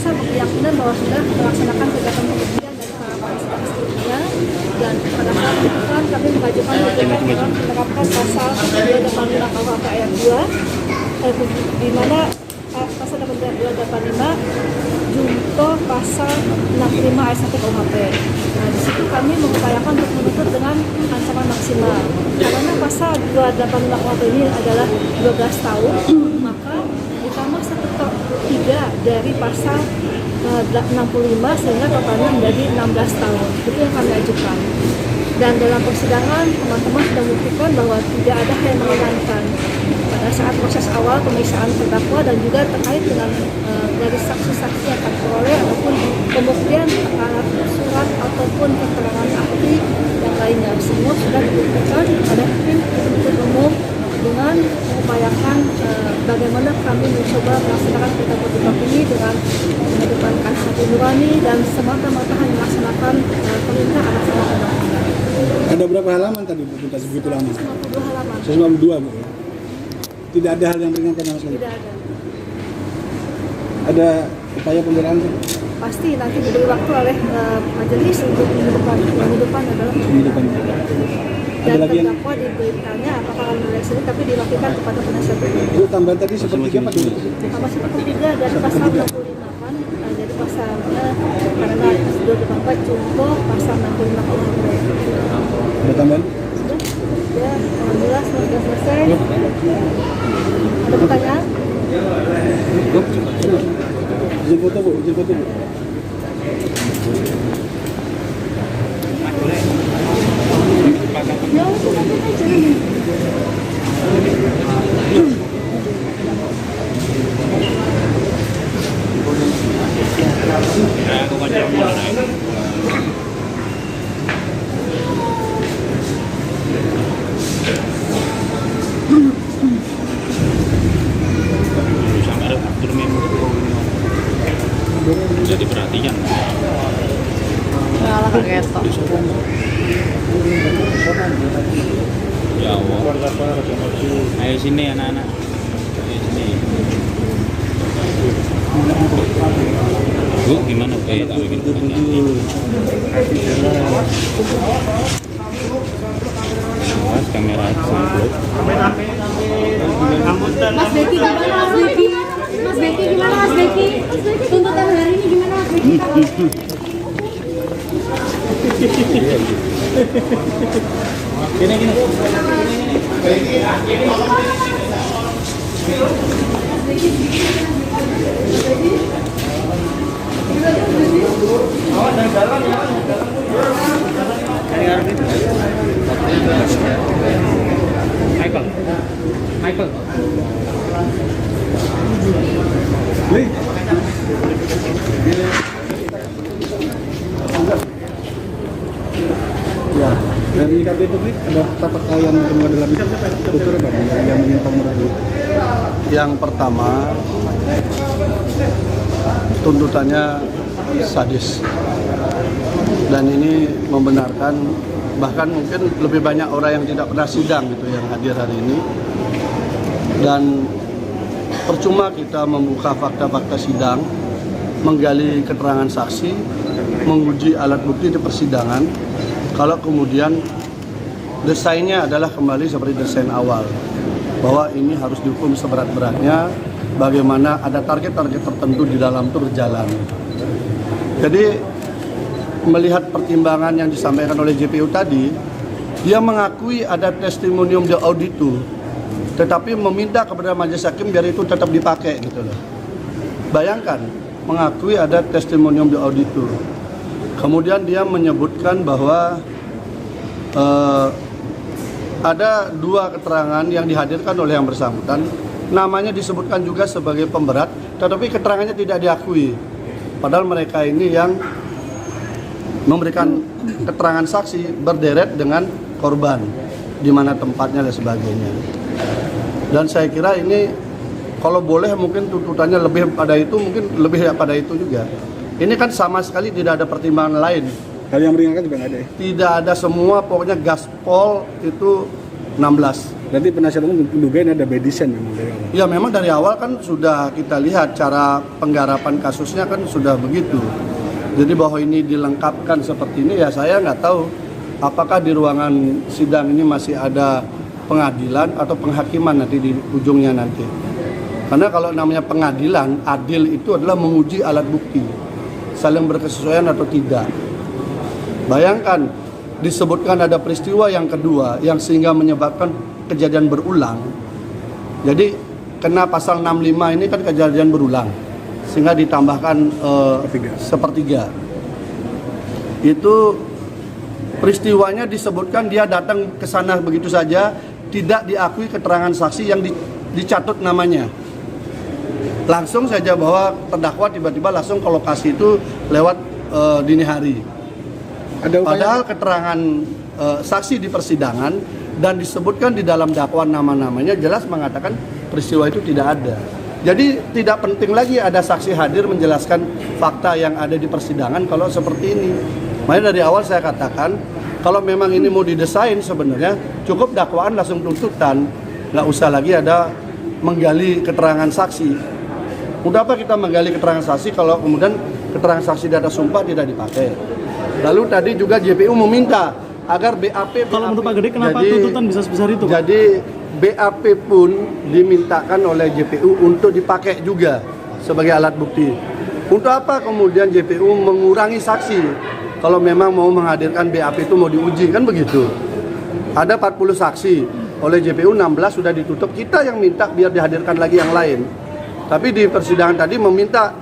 jaksa berkeyakinan bahwa sudah melaksanakan kegiatan pembuktian dari para persidangan sebelumnya, dan pada saat penuntutan kami mengajukan tuntutan dengan menerapkan pasal 285 KUHP ayat 2, di mana pasal 285 junto pasal 65 ayat 1 KUHP. Nah, di situ kami mengupayakan untuk menuntut dengan ancaman maksimal. Karena pasal 285 KUHP ini adalah 12 tahun, maka ditambah 1/3 dari pasal 65 sehingga totalnya menjadi 16 tahun. Itu yang kami ajukan. Dan dalam persidangan teman-teman sudah membuktikan bahwa tidak ada hal yang meringankan pada saat proses awal pemeriksaan terdakwa, dan juga terkait dengan dari saksi-saksi yang akan peroleh ataupun pembuktian alat surat ataupun keterangan ahli yang lainnya, semua sudah dibuktikan oleh tim penuntut umum dengan mengupayakan bagaimana kami mencoba melaksanakan kitab ini dengan mengedepankan hati nurani dan semata-mata hanya melaksanakan perintah atas nama undang-undang. Ada berapa halaman tadi Bu tuntas begitu lama? 152 halaman. 152 Bu. Tidak ada hal yang meringankan sama sekali. Tidak ada. Ada upaya pembelaan? Pasti nanti diberi waktu oleh majelis untuk minggu depan. Minggu depan adalah Minggu depan. dan Ada lagi yang terdakwa diberitanya apakah akan menulis ini, tapi diwakilkan kepada penasihat hukum. Bu tambahan tadi sepertiga apa dulu? Tambah 1/3 dari pasal 65 kan, jadi pasalnya karena 284 contoh pasal 65 KUHP. Ada tambahan? Sudah? Ya, alhamdulillah sudah selesai. Ada pertanyaan? Izin foto Bu, izin foto Bu. Ya, sudah aja. Jadi perhatian. Ngalah ketok. Ya Allah. Ayo sini anak-anak. Ayo sini. Bu, gimana kayak tak bikin pertanyaan? Awas kamera samplop. Mas Beki gimana Mas Beki? Mas Beki gimana Mas Beki? Tuntutan hari ini gimana Mas Beki? Gini. Michael. Ya, dari KPU publik ada apakah yang dalam tutur apa yang menyimpang tadi? Yang pertama, tuntutannya sadis, dan ini membenarkan, bahkan mungkin lebih banyak orang yang tidak pernah sidang gitu yang hadir hari ini. Dan percuma kita membuka fakta-fakta sidang, menggali keterangan saksi, menguji alat bukti di persidangan, kalau kemudian desainnya adalah kembali seperti desain awal, bahwa ini harus dihukum seberat-beratnya, bagaimana ada target-target tertentu di dalam itu berjalan. Jadi melihat pertimbangan yang disampaikan oleh JPU tadi, dia mengakui ada testimonium de auditu, tetapi meminta kepada majelis hakim biar itu tetap dipakai gitu loh. Bayangkan, mengakui ada testimonium de auditu, kemudian dia menyebutkan bahwa ada dua keterangan yang dihadirkan oleh yang bersangkutan, namanya disebutkan juga sebagai pemberat, tetapi keterangannya tidak diakui. Padahal mereka ini yang memberikan keterangan saksi berderet dengan korban, di mana tempatnya dan sebagainya. Dan saya kira ini kalau boleh mungkin tuntutannya lebih pada itu, mungkin lebih pada itu juga. Ini kan sama sekali tidak ada pertimbangan lain. Hal yang meringankan juga nggak ada ya? Tidak ada, semua pokoknya gaspol itu 16. Berarti penasihat hukum menduga ini ada by design memang dari awal. Ya memang dari awal kan sudah kita lihat cara penggarapan kasusnya kan sudah begitu. Jadi bahwa ini dilengkapkan seperti ini ya saya nggak tahu apakah di ruangan sidang ini masih ada pengadilan atau penghakiman nanti di ujungnya nanti. Karena kalau namanya pengadilan, adil itu adalah menguji alat bukti, saling berkesesuaian atau tidak. Bayangkan disebutkan ada peristiwa yang kedua yang sehingga menyebabkan kejadian berulang. Jadi kena pasal 65 ini kan kejadian berulang. Sehingga ditambahkan sepertiga. Itu peristiwanya disebutkan dia datang ke sana begitu saja, tidak diakui keterangan saksi yang dicatut namanya. Langsung saja bahwa terdakwa tiba-tiba langsung ke lokasi itu lewat dini hari. Padahal keterangan saksi di persidangan dan disebutkan di dalam dakwaan nama-namanya jelas mengatakan peristiwa itu tidak ada. Jadi tidak penting lagi ada saksi hadir menjelaskan fakta yang ada di persidangan kalau seperti ini. Makanya dari awal saya katakan kalau memang ini mau didesain sebenarnya cukup dakwaan langsung tuntutan, nggak usah lagi ada menggali keterangan saksi. Udah apa kita menggali keterangan saksi kalau kemudian keterangan saksi di atas sumpah tidak dipakai. Lalu tadi juga JPU meminta agar BAP. Kalau menurut Pak Gede kenapa tuntutan bisa sebesar itu, Pak? Jadi BAP pun dimintakan oleh JPU untuk dipakai juga sebagai alat bukti. Untuk apa kemudian JPU mengurangi saksi kalau memang mau menghadirkan BAP itu mau diuji, kan begitu. Ada 40 saksi, oleh JPU 16 sudah ditutup, kita yang minta biar dihadirkan lagi yang lain. Tapi di persidangan tadi meminta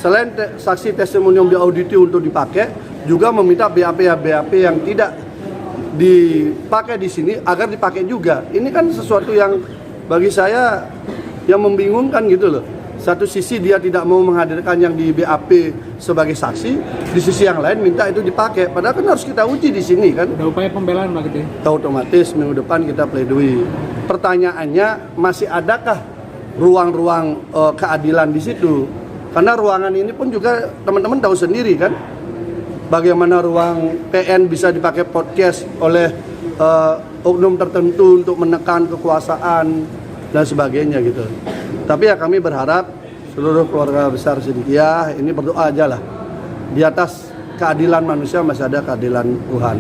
selain saksi testimonium diauditi untuk dipakai, juga meminta BAP yang tidak dipakai di sini agar dipakai juga. Ini kan sesuatu yang bagi saya yang membingungkan gitu loh. Satu sisi dia tidak mau menghadirkan yang di BAP sebagai saksi, di sisi yang lain minta itu dipakai. Padahal kan harus kita uji di sini kan. Ada upaya pembelaan Pak Gede? Otomatis minggu depan kita pledoi. Pertanyaannya masih adakah ruang-ruang keadilan di situ? Karena ruangan ini pun juga teman-teman tahu sendiri kan. Bagaimana ruang PN bisa dipakai podcast oleh oknum tertentu untuk menekan kekuasaan dan sebagainya gitu. Tapi ya kami berharap seluruh keluarga besar Sidikiyah ini berdoa aja lah. Di atas keadilan manusia masih ada keadilan Tuhan.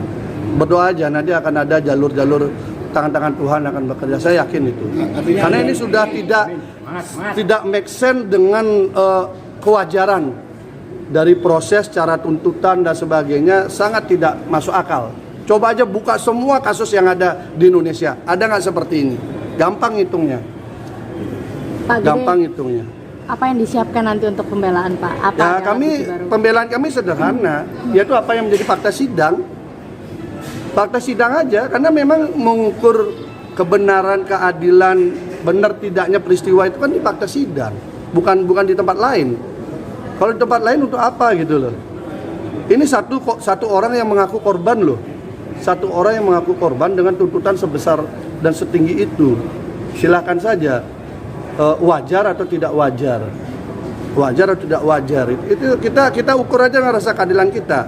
Berdoa aja nanti akan ada jalur-jalur tangan-tangan Tuhan akan bekerja. Saya yakin itu. Karena ini sudah tidak make sense dengan kewajaran dari proses, cara tuntutan dan sebagainya sangat tidak masuk akal. Coba aja buka semua kasus yang ada di Indonesia. Ada nggak seperti ini? Gampang hitungnya. Pak Gede, gampang hitungnya. apa yang disiapkan nanti untuk pembelaan Pak? Apa Ya pembelaan kami sederhana, yaitu apa yang menjadi fakta sidang. Fakta sidang aja, karena memang mengukur kebenaran, keadilan, benar tidaknya peristiwa itu kan di fakta sidang, bukan di tempat lain. Kalau di tempat lain untuk apa gitu loh. Ini satu orang yang mengaku korban loh. Satu orang yang mengaku korban dengan tuntutan sebesar dan setinggi itu. Silakan saja. Wajar atau tidak wajar. Wajar atau tidak wajar. Itu kita ukur aja rasa keadilan kita.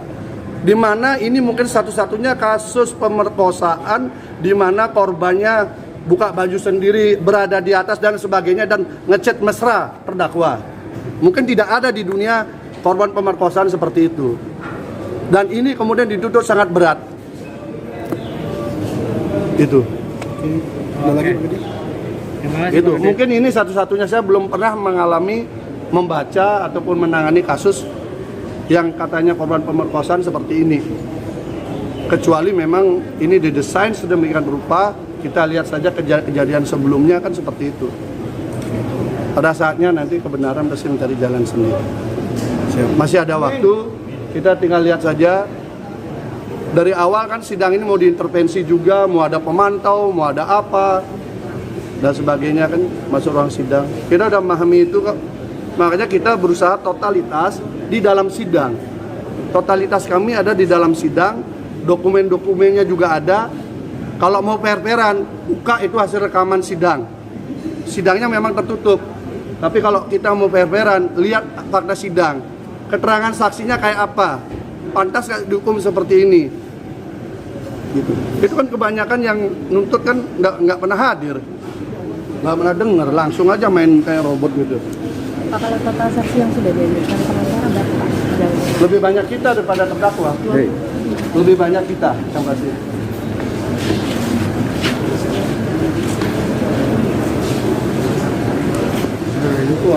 Di mana ini mungkin satu-satunya kasus pemerkosaan di mana korbannya buka baju sendiri, berada di atas dan sebagainya dan ngechat mesra terdakwa. Mungkin tidak ada di dunia korban pemerkosaan seperti itu. Dan ini kemudian dituntut sangat berat. Itu. Ada lagi Pak Gede? Itu. Mungkin ini satu-satunya saya belum pernah mengalami membaca ataupun menangani kasus yang katanya korban pemerkosaan seperti ini. Kecuali memang ini didesain sedemikian rupa, kita lihat saja kejadian sebelumnya kan seperti itu. Pada saatnya nanti kebenaran pasti mencari jalan sendiri. Masih ada waktu, kita tinggal lihat saja. Dari awal kan sidang ini mau diintervensi juga, mau ada pemantau, mau ada apa dan sebagainya kan masuk ruang sidang. Kita udah memahami itu kok. Makanya kita berusaha totalitas di dalam sidang. Totalitas kami ada di dalam sidang, dokumen-dokumennya juga ada. Kalau mau per-peran, buka itu hasil rekaman sidang. Sidangnya memang tertutup. Tapi kalau kita mau per-peran, lihat fakta sidang. Keterangan saksinya kayak apa? Pantas nggak dihukum seperti ini? gitu. Itu kan kebanyakan yang nuntut kan nggak pernah hadir, nggak pernah dengar, langsung aja main kayak robot gitu. Pak, kalau total saksi yang sudah dihadirkan pengacara berapa Pak? Lebih banyak kita daripada terdakwa. Hei. Lebih banyak kita yang pasti. Itu